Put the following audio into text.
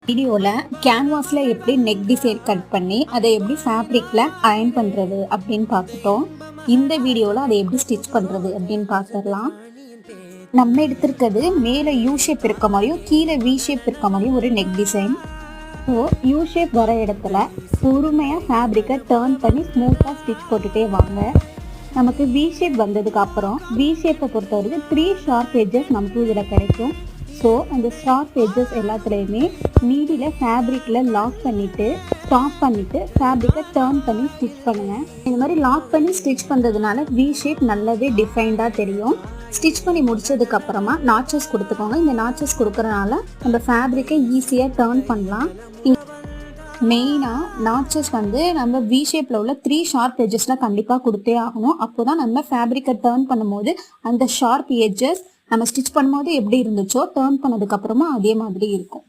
வீடியோவில் கேன்வாஸில் எப்படி neck design cut பண்ணி அதை எப்படி ஃபேப்ரிக்கில் அயர்ன் பண்ணுறது அப்படின்னு பார்த்துட்டோம். இந்த வீடியோவில் அதை எப்படி ஸ்டிச் பண்ணுறது அப்படின்னு பார்த்துடலாம். நம்ம எடுத்திருக்கிறது மேலே யூ ஷேப் இருக்க மாதிரியும் கீழே வி ஷேப் இருக்க மாதிரியும் ஒரு neck design. So U shape வர இடத்துல பொறுமையாக ஃபேப்ரிக்கை டேர்ன் பண்ணி ஸ்மூத்தாக ஸ்டிச் போட்டுகிட்டே வாங்க. நமக்கு வி ஷேப் வந்ததுக்கு அப்புறம் வி ஷேப்பை பொறுத்த வரைக்கும் 3 ஷார்ப் எட்ஜஸ் நமக்கு இதில் கிடைக்கும். ஸோ அந்த ஷார்ப் எட்ஜஸ் எல்லாத்துலேயுமே நீடியில் ஃபேப்ரிக்கில் லாக் பண்ணிவிட்டு ஸ்டாப் பண்ணிவிட்டு ஃபேப்ரிக்கை டேர்ன் பண்ணி ஸ்டிச் பண்ணுங்கள். இந்த மாதிரி லாக் பண்ணி ஸ்டிச் பண்ணுறதுனால வி ஷேப் நல்லாவே டிஃபைன்டாக தெரியும். ஸ்டிச் பண்ணி முடிச்சதுக்கப்புறமா நாச்சஸ் கொடுத்துக்கோங்க. இந்த நாச்சஸ் கொடுக்குறனால நம்ம ஃபேப்ரிக்கை ஈஸியாக டேர்ன் பண்ணலாம். மெயினாக நாச்சஸ் நம்ம வி ஷேப்பில் உள்ள 3 ஷார்ப் எட்ஜஸ்லாம் கண்டிப்பாக கொடுத்தே ஆகணும். அப்போ தான் நம்ம ஃபேப்ரிக்கை டேர்ன் பண்ணும்போது அந்த ஷார்ப் எட்ஜஸ் நம்ம ஸ்டிச் பண்ணும்போது எப்படி இருந்துச்சோ டேர்ன் பண்ணதுக்கப்புறமா அதே மாதிரி இருக்கும்.